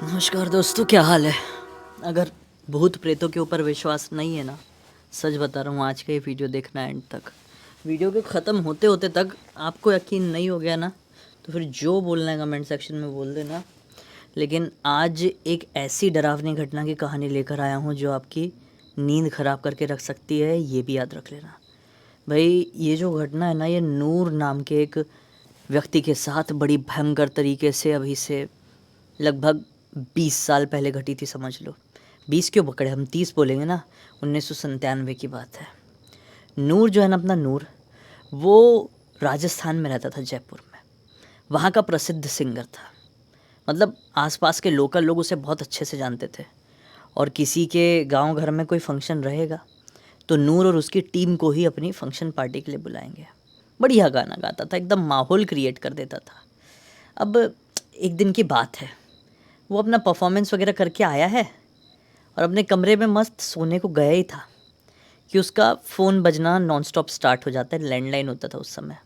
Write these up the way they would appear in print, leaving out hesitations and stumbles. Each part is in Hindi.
नमस्कार दोस्तों, क्या हाल है। अगर भूत प्रेतों के ऊपर विश्वास नहीं है ना, सच बता रहा हूँ, आज का ये वीडियो देखना एंड तक। वीडियो के ख़त्म होते होते तक आपको यकीन नहीं हो गया ना, तो फिर जो बोलना है कमेंट सेक्शन में बोल देना। लेकिन आज एक ऐसी डरावनी घटना की कहानी लेकर आया हूँ जो आपकी नींद ख़राब करके रख सकती है, ये भी याद रख लेना। भाई ये जो घटना है ना, ये नूर नाम के एक व्यक्ति के साथ बड़ी भयंकर तरीके से अभी से लगभग 20 साल पहले घटी थी, समझ लो। 20 क्यों पकड़े, हम 30 बोलेंगे ना। 1997 की बात है। नूर जो है ना, अपना नूर, वो राजस्थान में रहता था, जयपुर में। वहाँ का प्रसिद्ध सिंगर था। मतलब आसपास के लोकल लोग उसे बहुत अच्छे से जानते थे। और किसी के गांव घर में कोई फंक्शन रहेगा तो नूर और उसकी टीम को ही अपनी फंक्शन पार्टी के लिए बुलाएंगे। बढ़िया गाना गाता था, एकदम माहौल क्रिएट कर देता था। अब एक दिन की बात है, वो अपना परफॉर्मेंस वगैरह करके आया है और अपने कमरे में मस्त सोने को गया ही था कि उसका फ़ोन बजना नॉन स्टॉप स्टार्ट हो जाता है। लैंडलाइन होता था उस समय।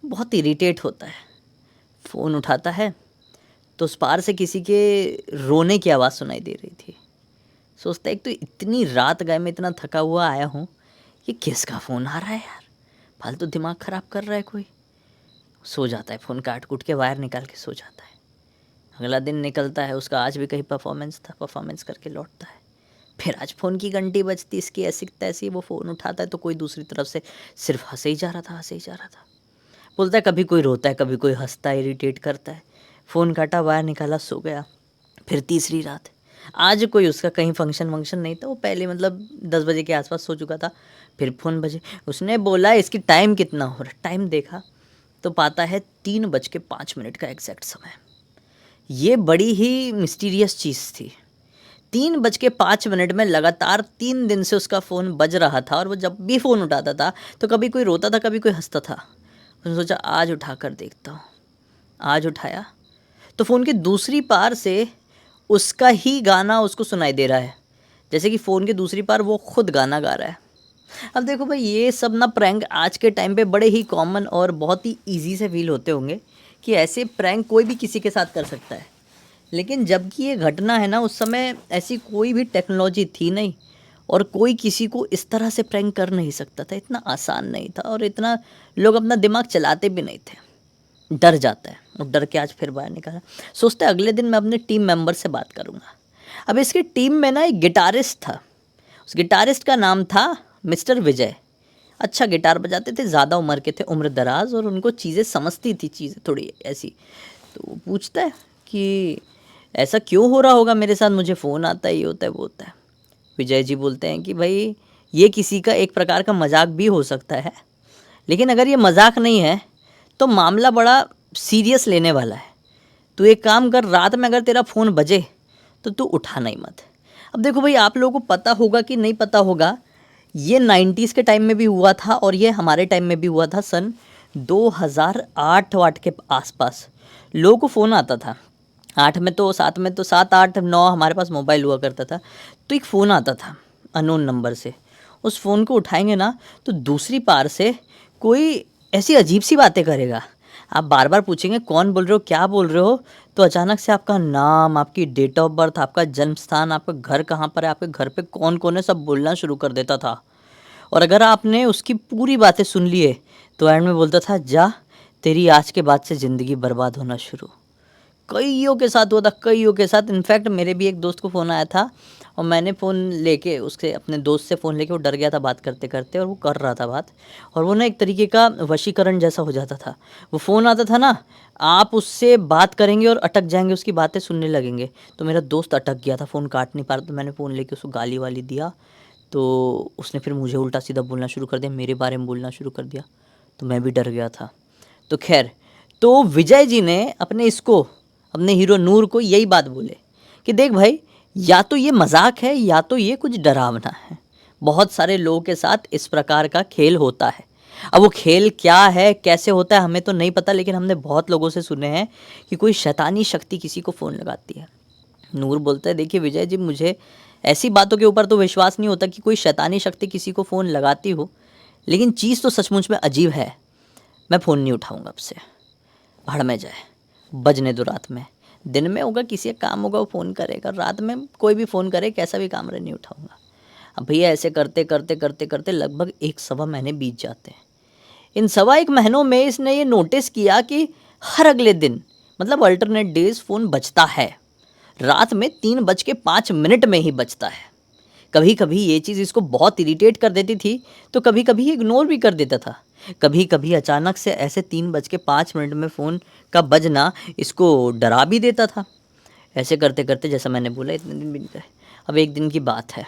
बहुत इरिटेट होता है, फ़ोन उठाता है तो उस पार से किसी के रोने की आवाज़ सुनाई दे रही थी। सोचता है, एक तो इतनी रात गए, मैं इतना थका हुआ आया हूँ, ये किसका फ़ोन आ रहा है यार, फालतू दिमाग ख़राब कर रहा है कोई। सो जाता है, फ़ोन काट कूट के वायर निकाल के सो जाता है। अगला दिन निकलता है, उसका आज भी कहीं परफॉर्मेंस था, परफॉर्मेंस करके लौटता है। फिर आज फ़ोन की घंटी बजती, इसकी ऐसी तैसी। वो फ़ोन उठाता है तो कोई दूसरी तरफ से सिर्फ हंसे ही जा रहा था, हंसे ही जा रहा था। बोलता है, कभी कोई रोता है, कभी कोई हंसता है, इरिटेट करता है। फ़ोन काटा, वायर निकाला, सो गया। फिर तीसरी रात, आज कोई उसका कहीं फंक्शन वंक्शन नहीं था। वो पहले मतलब 10 बजे के आसपास सो चुका था। फिर फ़ोन बजे, उसने बोला इसकी टाइम कितना हो रहा है। टाइम देखा तो पाता है 3:05 का एग्जैक्ट समय। ये बड़ी ही मिस्टीरियस चीज़ थी। 3:05 में लगातार 3 दिन से उसका फ़ोन बज रहा था और वो जब भी फ़ोन उठाता था तो कभी कोई रोता था, कभी कोई हंसता था। उसने सोचा आज उठा कर देखता हूँ। आज उठाया तो फ़ोन की दूसरी पार से उसका ही गाना उसको सुनाई दे रहा है, जैसे कि फ़ोन की दूसरी पार वो खुद गाना गा रहा है। अब देखो भाई, ये सब ना प्रैंक आज के टाइम पे बड़े ही कॉमन और बहुत ही ईजी से फील होते होंगे कि ऐसे प्रैंक कोई भी किसी के साथ कर सकता है। लेकिन जबकि ये घटना है ना, उस समय ऐसी कोई भी टेक्नोलॉजी थी नहीं और कोई किसी को इस तरह से प्रैंक कर नहीं सकता था। इतना आसान नहीं था और इतना लोग अपना दिमाग चलाते भी नहीं थे। डर जाता है और डर के आज फिर बाहर निकला। सोचता है अगले दिन मैं अपने टीम मेंबर से बात करूँगा। अब इसकी टीम में ना एक गिटारिस्ट था। उस गिटारिस्ट का नाम था मिस्टर विजय। अच्छा गिटार बजाते थे, ज़्यादा उम्र के थे, उम्र दराज, और उनको चीज़ें समझती थी, चीज़ें थोड़ी ऐसी। तो वो पूछता है कि ऐसा क्यों हो रहा होगा मेरे साथ, मुझे फ़ोन आता है, ये होता है, वो होता है। विजय जी बोलते हैं कि भाई ये किसी का एक प्रकार का मजाक भी हो सकता है, लेकिन अगर ये मजाक नहीं है तो मामला बड़ा सीरियस लेने वाला है। तू एक काम कर, रात में अगर तेरा फ़ोन बजे तो तू उठाना ही मत। अब देखो भाई, आप लोगों को पता होगा कि नहीं पता होगा, ये 90s के टाइम में भी हुआ था और ये हमारे टाइम में भी हुआ था। सन 2008 वाट के आसपास लोगों को फ़ोन आता था। 8 में तो, 7 में तो, 7, 8, 9 हमारे पास मोबाइल हुआ करता था। तो एक फ़ोन आता था अननोन नंबर से। उस फ़ोन को उठाएंगे ना तो दूसरी पार से कोई ऐसी अजीब सी बातें करेगा। आप बार बार पूछेंगे कौन बोल रहे हो, क्या बोल रहे हो, तो अचानक से आपका नाम, आपकी डेट ऑफ बर्थ, आपका जन्म स्थान, आपका घर कहाँ पर है, आपके घर पे कौन कौन है, सब बोलना शुरू कर देता था। और अगर आपने उसकी पूरी बातें सुन लिए तो एंड में बोलता था, जा तेरी आज के बाद से ज़िंदगी बर्बाद होना शुरू। कईयों के साथ हुआ था, कईयों के साथ। इनफैक्ट मेरे भी एक दोस्त को फ़ोन आया था और मैंने फ़ोन लेके उसके, अपने दोस्त से फ़ोन लेके, वो डर गया था बात करते करते और वो कर रहा था बात। और वो ना एक तरीके का वशीकरण जैसा हो जाता था। वो फ़ोन आता था ना, आप उससे बात करेंगे और अटक जाएंगे, उसकी बातें सुनने लगेंगे। तो मेरा दोस्त अटक गया था, फ़ोन काट नहीं पा रहा, तो मैंने फ़ोन लेके उसको गाली वाली दिया। तो उसने फिर मुझे उल्टा सीधा बोलना शुरू कर दिया, मेरे बारे में बोलना शुरू कर दिया। तो मैं भी डर गया था। तो खैर, तो विजय जी ने अपने इसको, अपने हीरो नूर को यही बात बोले कि देख भाई, या तो ये मजाक है या तो ये कुछ डरावना है। बहुत सारे लोगों के साथ इस प्रकार का खेल होता है। अब वो खेल क्या है, कैसे होता है, हमें तो नहीं पता, लेकिन हमने बहुत लोगों से सुने हैं कि कोई शैतानी शक्ति किसी को फ़ोन लगाती है। नूर बोलता है, देखिए विजय जी, मुझे ऐसी बातों के ऊपर तो विश्वास नहीं होता कि कोई शैतानी शक्ति किसी को फ़ोन लगाती हो, लेकिन चीज़ तो सचमुच में अजीब है। मैं फ़ोन नहीं उठाऊंगा अब से, भाड़ में जाए, बजने दो रात में। दिन में होगा किसी का काम होगा वो फ़ोन करेगा, रात में कोई भी फ़ोन करे कैसा भी काम रहे नहीं उठाऊंगा। अब भैया ऐसे करते करते करते करते लगभग 1 सवा महीने बीत जाते हैं। इन सवा 1 महीनों में इसने ये नोटिस किया कि हर अगले दिन मतलब अल्टरनेट डेज फ़ोन बजता है, रात में 3:05 में ही बजता है। कभी कभी ये चीज़ इसको बहुत इरिटेट कर देती थी, तो कभी कभी इग्नोर भी कर देता था। कभी कभी अचानक से ऐसे 3:05 में फ़ोन का बजना इसको डरा भी देता था। ऐसे करते करते जैसा मैंने बोला इतने दिन बीत गए। अब एक दिन की बात है,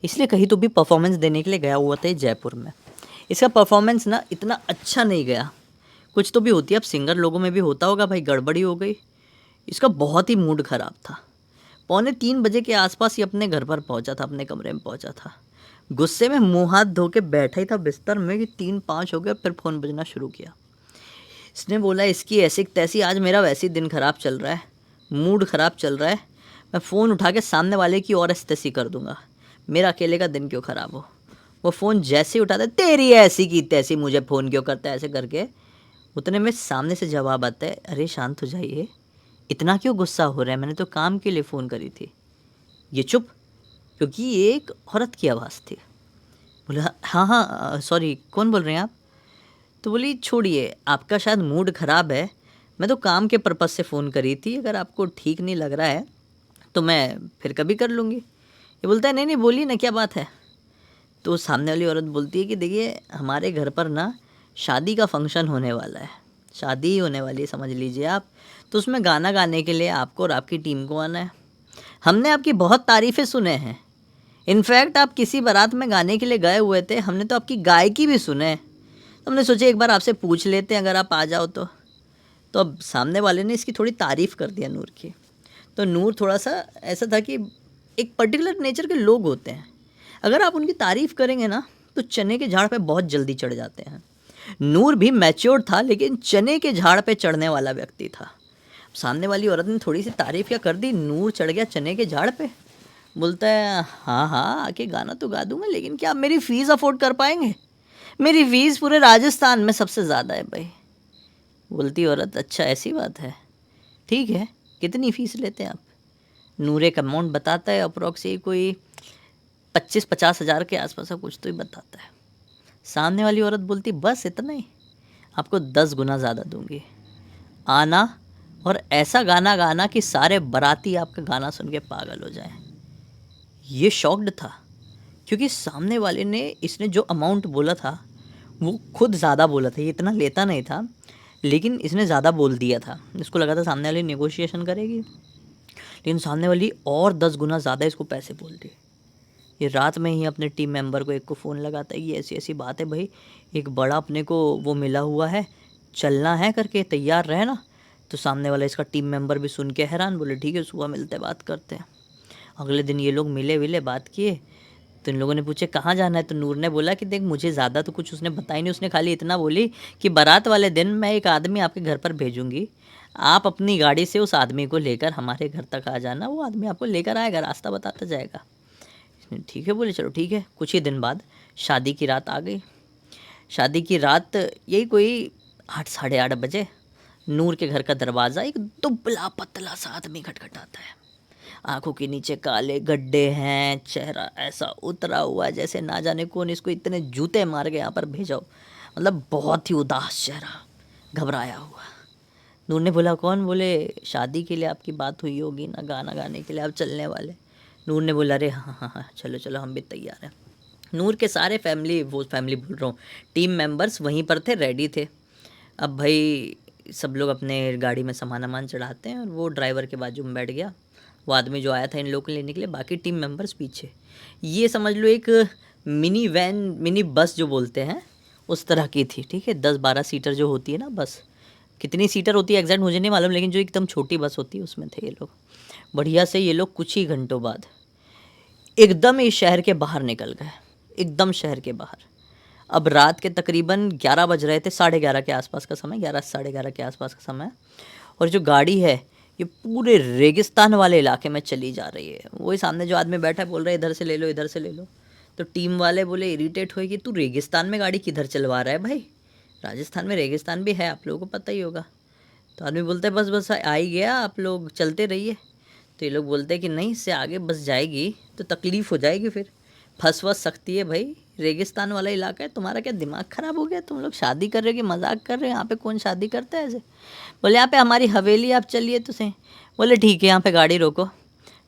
इसलिए कहीं तो भी परफॉर्मेंस देने के लिए गया हुआ था ये जयपुर में। इसका परफॉर्मेंस ना इतना अच्छा नहीं गया, कुछ तो भी होती है, अब सिंगर लोगों में भी होता होगा भाई, गड़बड़ी हो गई। इसका बहुत ही मूड ख़राब था। 2:45 के आसपास ही अपने घर पर पहुंचा था, अपने कमरे में पहुंचा था। गुस्से में मुंह हाथ धो के बैठा ही था बिस्तर में कि 3-5 हो गया, फिर फ़ोन बजना शुरू किया। इसने बोला इसकी ऐसी तैसी, आज मेरा वैसे ही दिन ख़राब चल रहा है, मूड ख़राब चल रहा है, मैं फ़ोन उठा के सामने वाले की और ऐसी कर दूंगा, मेरा अकेले का दिन क्यों ख़राब हो। वो फ़ोन जैसे ही उठाता है, तेरी ऐसी की तैसी मुझे फ़ोन क्यों करता है, ऐसे करके। उतने में सामने से जवाब आता है, अरे शांत हो जाइए, इतना क्यों गुस्सा हो रहा है, मैंने तो काम के लिए फ़ोन करी थी। ये चुप, क्योंकि ये एक औरत की आवाज़ थी। बोला हाँ हाँ सॉरी, कौन बोल रहे हैं आप। तो बोली छोड़िए, आपका शायद मूड ख़राब है, मैं तो काम के पर्पज़ से फ़ोन करी थी, अगर आपको ठीक नहीं लग रहा है तो मैं फिर कभी कर लूँगी। ये बोलता है नहीं नहीं बोलिए ना, क्या बात है। तो सामने वाली औरत बोलती है कि देखिए हमारे घर पर ना शादी का फंक्शन होने वाला है, शादी ही होने वाली है समझ लीजिए आप, तो उसमें गाना गाने के लिए आपको और आपकी टीम को आना है। हमने आपकी बहुत तारीफ़ें सुने हैं, इनफैक्ट आप किसी बारात में गाने के लिए गए हुए थे, हमने तो आपकी गायकी भी सुने हैं, तो हमने सोचा एक बार आपसे पूछ लेते हैं अगर आप आ जाओ तो। तो अब सामने वाले ने इसकी थोड़ी तारीफ़ कर दिया नूर की। तो नूर थोड़ा सा ऐसा था कि एक पर्टिकुलर नेचर के लोग होते हैं, अगर आप उनकी तारीफ़ करेंगे ना तो चने के झाड़ पे बहुत जल्दी चढ़ जाते हैं। नूर भी मैच्योर था, लेकिन चने के झाड़ पे चढ़ने वाला व्यक्ति था। सामने वाली औरत ने थोड़ी सी तारीफ़ क्या कर दी, नूर चढ़ गया चने के झाड़ पे। बोलता है हाँ हाँ आके गाना तो गा दूंगा, लेकिन क्या आप मेरी फ़ीस अफोर्ड कर पाएंगे, मेरी फ़ीस पूरे राजस्थान में सबसे ज़्यादा है भाई। बोलती औरत अच्छा ऐसी बात है, ठीक है कितनी फ़ीस लेते हैं आप। नूर एक अमाउंट बताता है, अप्रोक्स कोई 25-50 हज़ार के आसपास का कुछ तो ही बताता है। सामने वाली औरत बोलती बस इतना ही, आपको 10 गुना ज़्यादा दूंगी, आना और ऐसा गाना गाना कि सारे बाराती आपका गाना सुन के पागल हो जाएं। ये शॉक्ड था, क्योंकि सामने वाले ने इसने जो अमाउंट बोला था वो खुद ज़्यादा बोला था, ये इतना लेता नहीं था, लेकिन इसने ज़्यादा बोल दिया था। इसको लगा था सामने वाली नेगोशिएशन करेगी, लेकिन सामने वाली और 10 गुना ज़्यादा इसको पैसे बोल दिए। ये रात में ही अपने टीम मेंबर को एक को फ़ोन लगाता है, ये ऐसी ऐसी बात है भाई, एक बड़ा अपने को वो मिला हुआ है, चलना है करके तैयार रहे ना। तो सामने वाला इसका टीम मेंबर भी सुन के हैरान, बोले ठीक है सुबह मिलते बात करते हैं। अगले दिन ये लोग मिले विले बात किए, तो इन लोगों ने पूछे कहाँ जाना है, तो नूर ने बोला कि देख मुझे ज़्यादा तो कुछ उसने बताया नहीं, उसने खाली इतना बोली कि बारात वाले दिन मैं एक आदमी आपके घर पर भेजूँगी, आप अपनी गाड़ी से उस आदमी को लेकर हमारे घर तक आ जाना, वो आदमी आपको लेकर आएगा, रास्ता बताता जाएगा। ठीक है बोले चलो ठीक है। कुछ ही दिन बाद शादी की रात आ गई। शादी की रात यही कोई 8-8:30 बजे नूर के घर का दरवाज़ा एक दुबला पतला सा आदमी खटखटाता है। आंखों के नीचे काले गड्ढे हैं, चेहरा ऐसा उतरा हुआ है जैसे ना जाने कौन इसको इतने जूते मार के यहाँ पर भेजा हो, मतलब बहुत ही उदास चेहरा, घबराया हुआ। नूर ने बोला कौन, बोले शादी के लिए आपकी बात हुई होगी ना, गाना गाने के लिए आप चलने वाले। नूर ने बोला अरे हाँ हाँ हाँ चलो चलो हम भी तैयार हैं। नूर के सारे फैमिली बोल रहा हूँ टीम मेंबर्स वहीं पर थे, रेडी थे। अब भाई सब लोग अपने गाड़ी में सामान वामान चढ़ाते हैं, और वो ड्राइवर के बाजू में बैठ गया, वो आदमी जो आया था इन लोगों को लेने के लिए, बाकी टीम मेंबर्स पीछे। ये समझ लो एक मिनी वैन, मिनी बस जो बोलते हैं उस तरह की थी, ठीक है, 10-12 सीटर जो होती है ना बस, कितनी सीटर होती है एग्जैक्ट मुझे नहीं मालूम, लेकिन जो एकदम छोटी बस होती है उसमें थे ये लोग। बढ़िया से ये लोग कुछ ही घंटों बाद एकदम इस शहर के बाहर निकल गए, एकदम शहर के बाहर। अब रात के तकरीबन 11 बज रहे थे, 11:30 के आसपास का समय, 11-11:30 के आसपास का समय। और जो गाड़ी है ये पूरे रेगिस्तान वाले इलाके में चली जा रही है। वही सामने जो आदमी बैठा है बोल रहा है इधर से ले लो इधर से ले लो। तो टीम वाले बोले इरिटेट हुए कि तू रेगिस्तान में गाड़ी किधर चलवा रहा है भाई, राजस्थान में रेगिस्तान भी है आप लोगों को पता ही होगा। तो आदमी बोलता है बस बस आ ही गया, आप लोग चलते रहिए। तो ये लोग बोलते हैं कि नहीं, इससे आगे बस जाएगी तो तकलीफ़ हो जाएगी, फिर फंस वस सकती है भाई, रेगिस्तान वाला इलाका है। तुम्हारा क्या दिमाग ख़राब हो गया? तुम लोग शादी कर रहे हो कि मजाक कर रहे हो? यहाँ पे कौन शादी करता है ऐसे? बोले यहाँ पे हमारी हवेली, आप चलिए तो सही। बोले ठीक है, यहाँ पे गाड़ी रोको।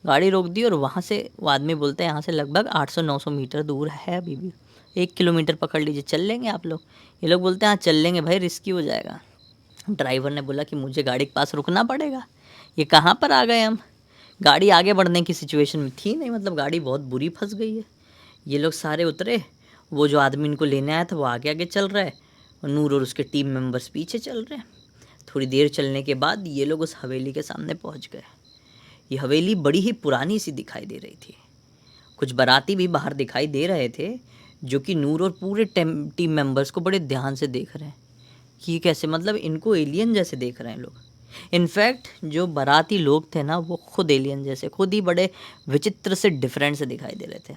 गाड़ी रोक दी और वहाँ से वो आदमी बोलते हैं यहाँ से लगभग 800-900 मीटर दूर है अभी भी, 1 किलोमीटर पकड़ लीजिए, चल लेंगे आप लोग? ये लोग बोलते हैं हाँ चल लेंगे भाई, रिस्की हो जाएगा। ड्राइवर ने बोला कि मुझे गाड़ी के पास रुकना पड़ेगा। ये कहाँ पर आ गए हम? गाड़ी आगे बढ़ने की सिचुएशन में थी नहीं, मतलब गाड़ी बहुत बुरी फंस गई है। ये लोग सारे उतरे, वो जो आदमी इनको लेने आया था वो आगे आगे चल रहा है और नूर और उसके टीम मेंबर्स पीछे चल रहे हैं। थोड़ी देर चलने के बाद ये लोग उस हवेली के सामने पहुंच गए। ये हवेली बड़ी ही पुरानी सी दिखाई दे रही थी। कुछ बाराती भी बाहर दिखाई दे रहे थे जो कि नूर और पूरे टीम मेंबर्स को बड़े ध्यान से देख रहे हैं कि कैसे, मतलब इनको एलियन जैसे देख रहे हैं लोग। इनफैक्ट जो बाराती लोग थे ना, वो खुद एलियन जैसे, खुद ही बड़े विचित्र से डिफरेंट से दिखाई दे रहे थे।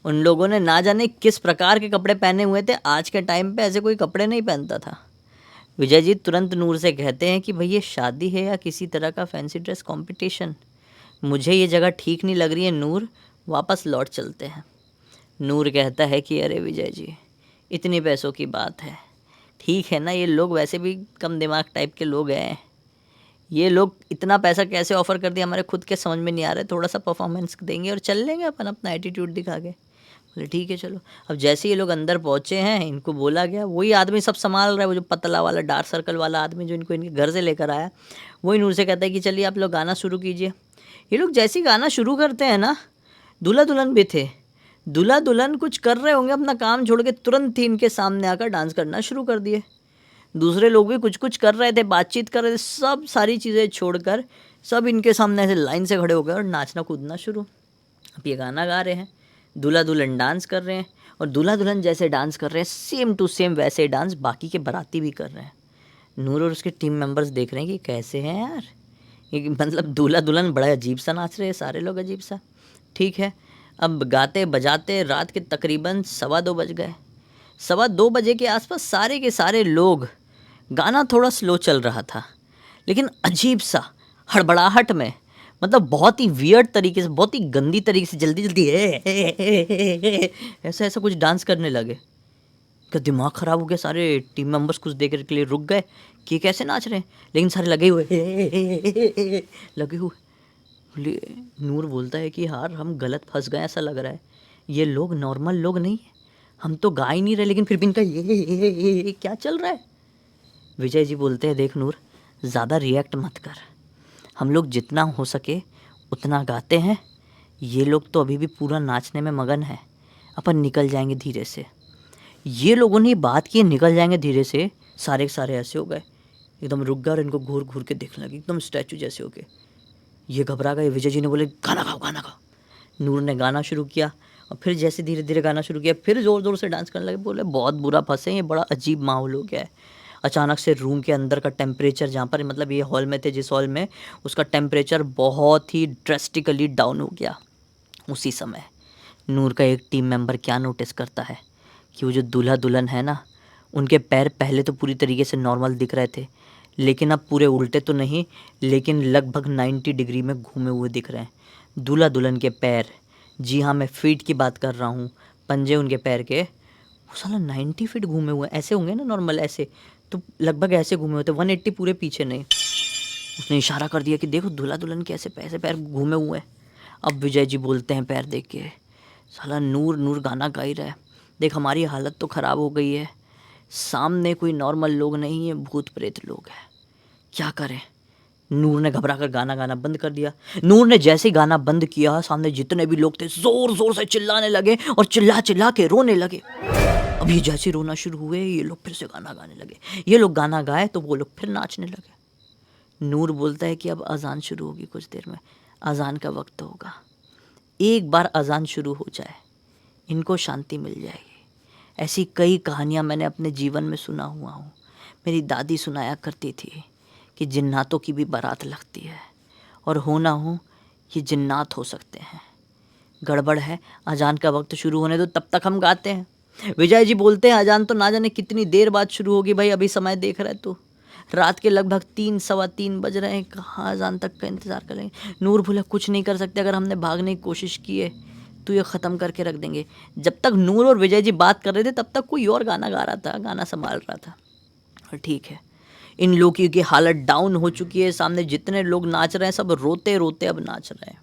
उन लोगों ने ना जाने किस प्रकार के कपड़े पहने हुए थे, आज के टाइम पे ऐसे कोई कपड़े नहीं पहनता था। विजय जी तुरंत नूर से कहते हैं कि भाई ये शादी है या किसी तरह का फैंसी ड्रेस कंपटीशन? मुझे ये जगह ठीक नहीं लग रही है नूर, वापस लौट चलते हैं। नूर कहता है कि अरे विजय जी, इतने पैसों की बात है, ठीक है ना, ये लोग वैसे भी कम दिमाग टाइप के लोग हैं, ये लोग इतना पैसा कैसे ऑफ़र कर दिया, हमारे खुद के समझ में नहीं आ रहा है, थोड़ा सा परफॉर्मेंस देंगे और चल लेंगे अपन अपना एटीट्यूड दिखा के। बोले ठीक है चलो। अब जैसे ये लोग अंदर पहुँचे हैं, इनको बोला गया, वही आदमी सब संभाल रहा है, वो जो पतला वाला डार्क सर्कल वाला आदमी जो इनको इनके घर से लेकर आया, वही नूर से कहता है कि चलिए आप लोग गाना शुरू कीजिए। ये लोग जैसे ही गाना शुरू करते हैं ना, दूल्हा दुल्हन भी थे, दूल्हा दुल्हन कुछ कर रहे होंगे अपना काम छोड़ के, तुरंत ही इनके सामने आकर डांस करना शुरू कर दिए। दूसरे लोग भी कुछ कुछ कर रहे थे, बातचीत कर रहे थे, सब सारी चीज़ें छोड़कर सब इनके सामने ऐसे लाइन से खड़े हो गए और नाचना कूदना शुरू। अब ये गाना गा रहे हैं, दूल्हा दुल्हन डांस कर रहे हैं और दूल्हा दुल्हन जैसे डांस कर रहे हैं सेम टू सेम वैसे डांस बाकी के बाराती भी कर रहे हैं। नूर और उसके टीम मेंबर्स देख रहे हैं कि कैसे हैं यार, ये मतलब दूल्हा दुल्हन बड़ा अजीब सा नाच रहे हैं, सारे लोग अजीब सा। ठीक है, अब गाते बजाते रात के तकरीबन 2:15 बज गए। 2:15 बजे के आसपास सारे के सारे लोग, गाना थोड़ा स्लो चल रहा था लेकिन अजीब सा हड़बड़ाहट में, मतलब बहुत ही वियर्ड तरीके से, बहुत ही गंदी तरीके से जल्दी जल्दी ऐसा ऐसा कुछ डांस करने लगे। क्या दिमाग ख़राब हो गया? सारे टीम मेंबर्स कुछ देर के लिए रुक गए कि कैसे नाच रहे हैं, लेकिन सारे लगे हुए लगे हुए। नूर बोलता है कि यार हम गलत फंस गए, ऐसा लग रहा है, ये लोग नॉर्मल लोग नहीं है, हम तो गा ही नहीं रहे लेकिन फिर भी इनका ये क्या चल रहा है। विजय जी बोलते हैं देख नूर, ज़्यादा रिएक्ट मत कर, हम लोग जितना हो सके उतना गाते हैं, ये लोग तो अभी भी पूरा नाचने में मगन है, अपन निकल जाएंगे धीरे से। ये लोगों ने बात की निकल जाएंगे धीरे से, सारे के सारे ऐसे हो गए, एकदम रुक गए और इनको घूर घूर के देखने लगे, एकदम स्टैचू जैसे हो गए। ये घबरा गए। विजय जी ने बोले गाना गाओ गाना गाओ। नूर ने गाना शुरू किया और फिर जैसे धीरे धीरे गाना शुरू किया, फिर ज़ोर ज़ोर से डांस करने लगे। बोले बहुत बुरा फंसे, ये बड़ा अजीब माहौल हो गया है। अचानक से रूम के अंदर का टेम्परेचर, जहाँ पर मतलब ये हॉल में थे, जिस हॉल में, उसका टेम्परेचर बहुत ही ड्रेस्टिकली डाउन हो गया। उसी समय नूर का एक टीम मेंबर क्या नोटिस करता है कि वो जो दूल्हा दुल्हन है ना, उनके पैर पहले तो पूरी तरीके से नॉर्मल दिख रहे थे, लेकिन अब पूरे उल्टे तो नहीं, लेकिन लगभग 90 डिग्री में घूमे हुए दिख रहे हैं। दूल्हा दुल्हन के पैर, जी हाँ मैं फीट की बात कर रहा हूँ, पंजे उनके पैर के, वो साला 90 फीट घूमे हुए। ऐसे होंगे ना नॉर्मल, ऐसे तो लगभग ऐसे घूमे हुए थे, 180 पूरे पीछे नहीं। उसने इशारा कर दिया कि देखो दूल्हा दुल्हन के ऐसे पैसे पैर घूमे हुए हैं। अब विजय जी बोलते हैं पैर देख के, साला नूर गाना गा ही रहा है, देख हमारी हालत तो ख़राब हो गई है, सामने कोई नॉर्मल लोग नहीं है, भूत प्रेत लोग हैं, क्या करें। नूर ने घबरा कर गाना गाना बंद कर दिया। नूर ने जैसे गाना बंद किया, सामने जितने भी लोग थे ज़ोर ज़ोर से चिल्लाने लगे और चिल्ला चिल्ला के रोने लगे। अब ये जैसे रोना शुरू हुए, ये लोग फिर से गाना गाने लगे। ये लोग गाना गाए तो वो लोग फिर नाचने लगे। नूर बोलता है कि अब अजान शुरू होगी, कुछ देर में अजान का वक्त होगा, एक बार अजान शुरू हो जाए इनको शांति मिल जाएगी। ऐसी कई कहानियाँ मैंने अपने जीवन में सुना हुआ हूँ। मेरी दादी सुनाया करती थी कि जिन्नातों की भी बारात लगती है और हो ना हो ये जिन्नात हो सकते हैं। गड़बड़ है, अजान का वक्त शुरू होने दो, तब तक हम गाते हैं। विजय जी बोलते हैं अजान तो ना जाने कितनी देर बाद शुरू होगी भाई, अभी समय देख रहा है तू, रात के लगभग 3 सवा 3 बज रहे हैं, कहाँ अज़ान तक का इंतज़ार करेंगे। नूर बोला कुछ नहीं कर सकते, अगर हमने भागने की कोशिश की है तो ये ख़त्म करके रख देंगे। जब तक नूर और विजय जी बात कर रहे थे तब तक कोई और गाना गा रहा था, गाना संभाल रहा था। और ठीक है, इन लोगों की हालत डाउन हो चुकी है, सामने जितने लोग नाच रहे हैं सब रोते रोते अब नाच रहे हैं,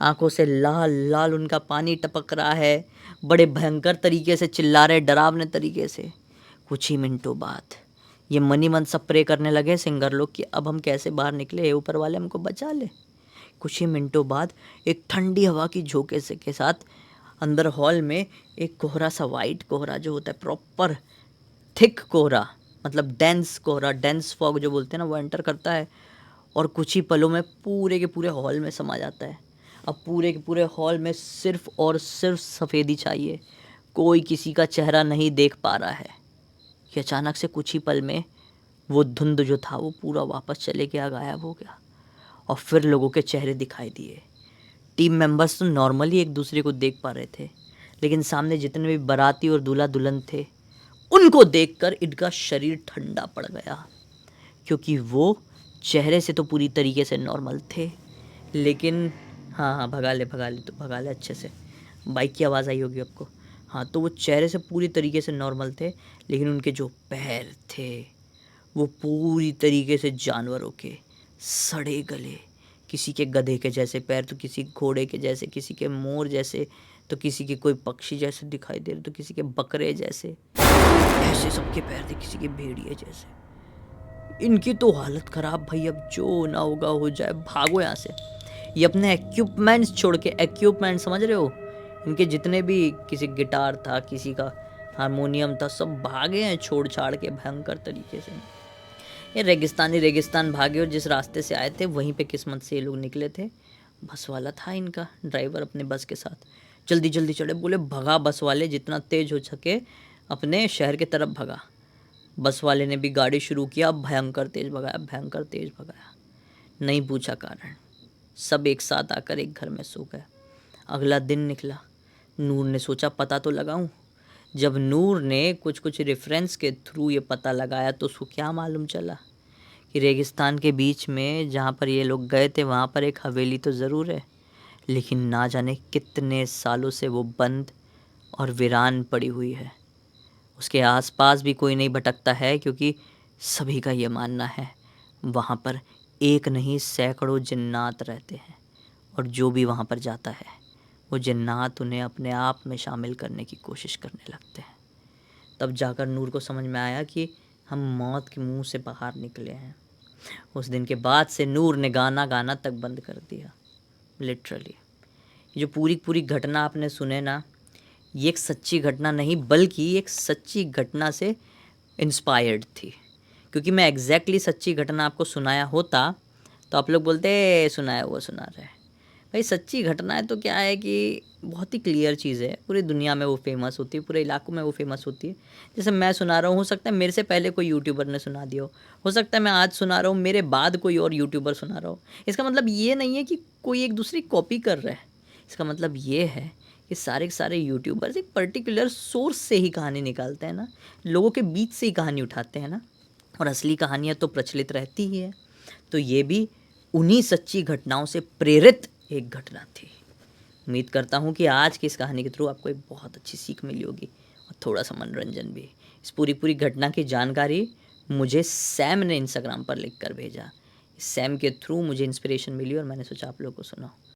आंखों से लाल लाल उनका पानी टपक रहा है, बड़े भयंकर तरीके से चिल्ला रहे, डरावने तरीके से। कुछ ही मिनटों बाद ये मनी मन सब प्रे करने लगे सिंगर लोग कि अब हम कैसे बाहर निकले, ऊपर वाले हमको बचा ले। कुछ ही मिनटों बाद एक ठंडी हवा की झोंके से के साथ अंदर हॉल में एक कोहरा सा, वाइट कोहरा जो होता है, प्रॉपर थिक कोहरा, मतलब डेंस कोहरा, डेंस फॉग जो बोलते हैं ना, वो एंटर करता है और कुछ ही पलों में पूरे के पूरे हॉल में समा जाता है। अब पूरे के पूरे हॉल में सिर्फ और सिर्फ सफ़ेदी चाहिए, कोई किसी का चेहरा नहीं देख पा रहा है कि अचानक से कुछ ही पल में वो धुंध जो था वो पूरा वापस चले गया, गायब हो गया और फिर लोगों के चेहरे दिखाई दिए। टीम मेंबर्स तो नॉर्मली एक दूसरे को देख पा रहे थे, लेकिन सामने जितने भी बाराती और दूल्हा दुल्हन थे उनको देखकर इनका शरीर ठंडा पड़ गया, क्योंकि वो चेहरे से तो पूरी तरीके से नॉर्मल थे, लेकिन हाँ भगा ले तो भगा ले अच्छे से, बाइक की आवाज़ आई होगी आपको। हाँ, तो वो चेहरे से पूरी तरीके से नॉर्मल थे, लेकिन उनके जो पैर थे वो पूरी तरीके से जानवरों के सड़े गले, किसी के गधे के जैसे पैर, तो किसी घोड़े के जैसे, किसी के मोर जैसे, तो किसी के कोई पक्षी जैसे दिखाई दे रहे, तो किसी के बकरे जैसे, ऐसे सबके पैर थे, किसी के भेड़िए जैसे। इनकी तो हालत ख़राब भाई, अब जो ना होगा हो जाए, भागो यहाँ से। ये अपने इक्विपमेंट्स छोड़ के, इक्विपमेंट समझ रहे हो, इनके जितने भी, किसी गिटार था, किसी का हारमोनियम था, सब भागे हैं छोड़ छाड़ के भयंकर तरीके से। ये रेगिस्तान भागे और जिस रास्ते से आए थे वहीं पे किस्मत से ये लोग निकले थे। बस वाला था इनका ड्राइवर अपने बस के साथ, जल्दी जल्दी चढ़े, बोले भगा बस वाले, जितना तेज़ हो सके अपने शहर की तरफ भगा। बस वाले ने भी गाड़ी शुरू किया, भयंकर तेज़ भगाया, नहीं पूछा कारण, सब एक साथ आकर एक घर में सो गए। अगला दिन निकला, नूर ने सोचा पता तो लगाऊं। जब नूर ने कुछ रेफरेंस के थ्रू ये पता लगाया तो उसको क्या मालूम चला कि रेगिस्तान के बीच में जहाँ पर ये लोग गए थे वहाँ पर एक हवेली तो ज़रूर है, लेकिन ना जाने कितने सालों से वो बंद और वीरान पड़ी हुई है। उसके आसपास भी कोई नहीं भटकता है, क्योंकि सभी का ये मानना है वहाँ पर एक नहीं सैकड़ों जिन्नात रहते हैं, और जो भी वहाँ पर जाता है वो जिन्नात उन्हें अपने आप में शामिल करने की कोशिश करने लगते हैं। तब जाकर नूर को समझ में आया कि हम मौत के मुंह से बाहर निकले हैं। उस दिन के बाद से नूर ने गाना तक बंद कर दिया, लिटरली। ये जो पूरी घटना आपने सुने ना, ये एक सच्ची घटना नहीं बल्कि एक सच्ची घटना से इंस्पायर्ड थी, क्योंकि मैं एग्जैक्टली सच्ची घटना आपको सुनाया होता तो आप लोग बोलते सुनाया वो सुना रहे। भाई सच्ची घटना है तो क्या है कि बहुत ही क्लियर चीज़ है, पूरी दुनिया में वो फेमस होती है, पूरे इलाकों में वो फेमस होती है। जैसे मैं सुना रहा हूँ, हो सकता है मेरे से पहले कोई यूट्यूबर ने सुना दिया हो सकता है मैं आज सुना रहा हूँ, मेरे बाद कोई और यूट्यूबर सुना रहा हो। इसका मतलब ये नहीं है कि कोई एक दूसरी कॉपी कर रहा है, इसका मतलब ये है कि सारे के सारे यूट्यूबर्स एक पर्टिकुलर सोर्स से ही कहानी निकालते हैं ना, लोगों के बीच से ही कहानी उठाते हैं ना, और असली कहानियाँ तो प्रचलित रहती ही है। तो ये भी उन्हीं सच्ची घटनाओं से प्रेरित एक घटना थी। उम्मीद करता हूँ कि आज की इस कहानी के थ्रू आपको एक बहुत अच्छी सीख मिली होगी और थोड़ा सा मनोरंजन भी। इस पूरी घटना की जानकारी मुझे सैम ने इंस्टाग्राम पर लिख कर भेजा। इस सैम के थ्रू मुझे इंस्पिरेशन मिली और मैंने सोचा आप लोगों को सुनाऊं।